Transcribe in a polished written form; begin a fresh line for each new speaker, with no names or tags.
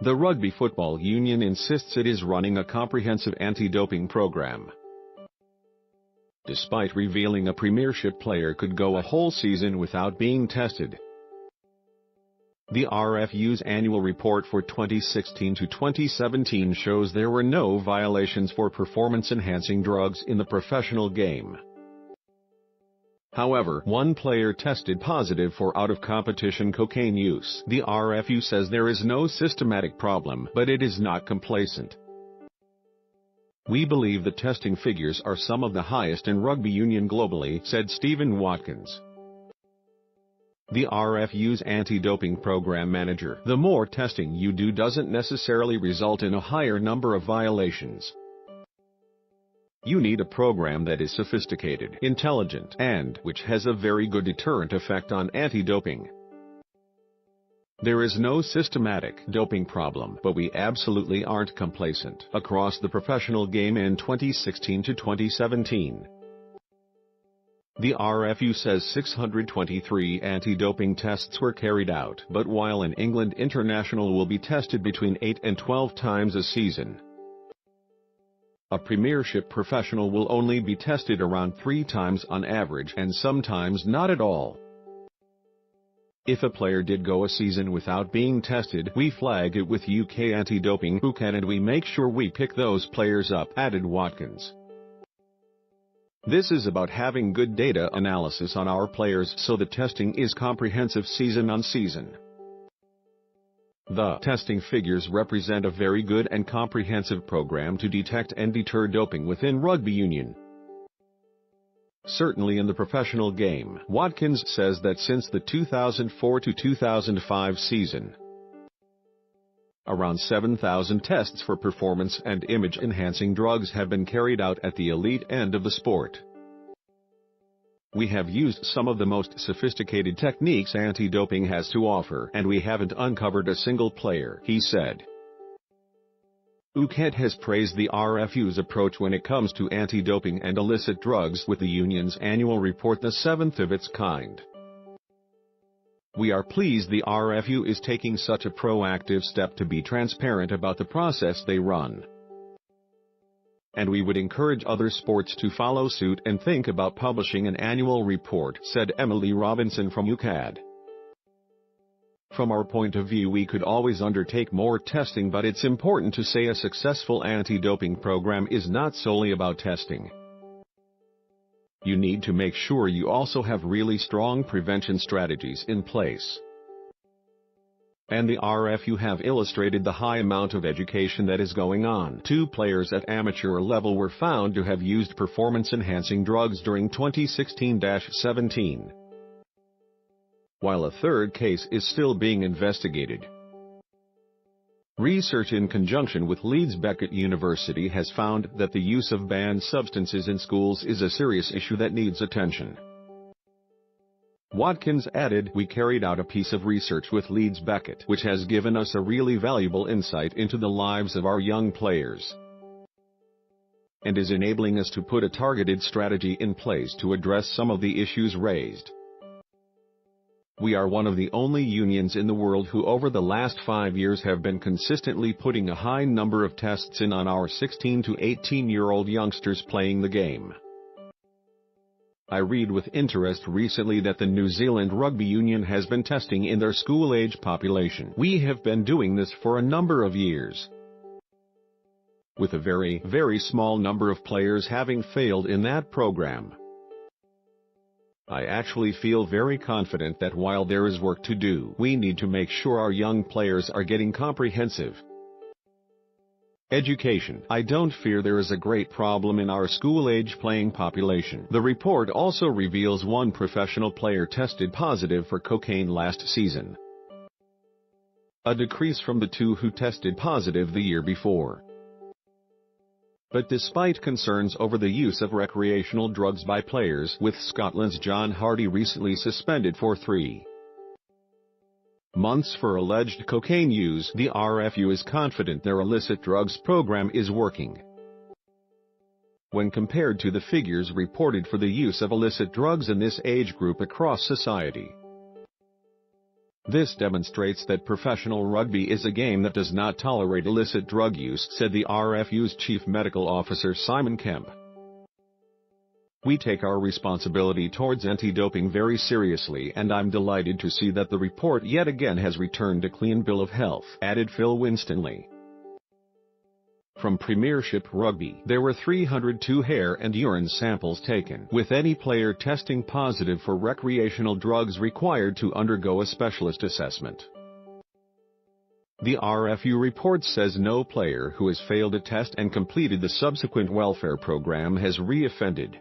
The Rugby Football Union insists it is running a comprehensive anti-doping program. Despite revealing a Premiership player could go a whole season without being tested. The RFU's annual report for 2016 to 2017 shows there were no violations for performance-enhancing drugs in the professional game. However, one player tested positive for out-of-competition cocaine use. The RFU says there is no systematic problem, but it is not complacent. "We believe the testing figures are some of the highest in rugby union globally," said Stephen Watkins, the RFU's anti-doping program manager. "The more testing you do doesn't necessarily result in a higher number of violations. You need a program that is sophisticated, intelligent, and which has a very good deterrent effect on anti-doping. There is no systematic doping problem, but we absolutely aren't complacent across the professional game in 2016 to 2017. The RFU says 623 anti-doping tests were carried out, but while an England international will be tested between 8 and 12 times a season, a Premiership professional will only be tested around 3 times on average and sometimes not at all. If a player did go a season without being tested, we flag it with UK anti-doping who can, and we make sure we pick those players up," added Watkins. "This is about having good data analysis on our players so the testing is comprehensive season on season. The testing figures represent a very good and comprehensive program to detect and deter doping within rugby union. Certainly in the professional game," Watkins says that since the 2004 to 2005 season, around 7,000 tests for performance and image-enhancing drugs have been carried out at the elite end of the sport. "We have used some of the most sophisticated techniques anti-doping has to offer, and we haven't uncovered a single player," he said. UK has praised the RFU's approach when it comes to anti-doping and illicit drugs, with the union's annual report the 7th of its kind. "We are pleased the RFU is taking such a proactive step to be transparent about the process they run. And we would encourage other sports to follow suit and think about publishing an annual report," said Emily Robinson from UCAD. "From our point of view, we could always undertake more testing, but it's important to say a successful anti-doping program is not solely about testing. You need to make sure you also have really strong prevention strategies in place. And the RFU have illustrated the high amount of education that is going on. 2 players at amateur level were found to have used performance-enhancing drugs during 2016-17. While a 3rd case is still being investigated. Research in conjunction with Leeds Beckett University has found that the use of banned substances in schools is a serious issue that needs attention." Watkins added, "We carried out a piece of research with Leeds Beckett, which has given us a really valuable insight into the lives of our young players, and is enabling us to put a targeted strategy in place to address some of the issues raised. We are one of the only unions in the world who over the last 5 years have been consistently putting a high number of tests in on our 16 to 18-year-old youngsters playing the game. I read with interest recently that the New Zealand Rugby Union has been testing in their school-age population. We have been doing this for a number of years, with a very, very small number of players having failed in that program. I actually feel very confident that while there is work to do, we need to make sure our young players are getting comprehensive education. I don't fear there is a great problem in our school-age playing population." The report also reveals 1 professional player tested positive for cocaine last season, a decrease from the 2 who tested positive the year before. But despite concerns over the use of recreational drugs by players, with Scotland's John Hardy recently suspended for 3 months for alleged cocaine use, the RFU is confident their illicit drugs program is working. When compared to the figures reported for the use of illicit drugs in this age group across society, This demonstrates that professional rugby is a game that does not tolerate illicit drug use, said the RFU's Chief Medical Officer Simon Kemp. We take our responsibility towards anti-doping very seriously, and I'm delighted to see that the report yet again has returned a clean bill of health, added Phil Winstanley. From Premiership Rugby, there were 302 hair and urine samples taken, with any player testing positive for recreational drugs required to undergo a specialist assessment. The RFU report says no player who has failed a test and completed the subsequent welfare program has re-offended.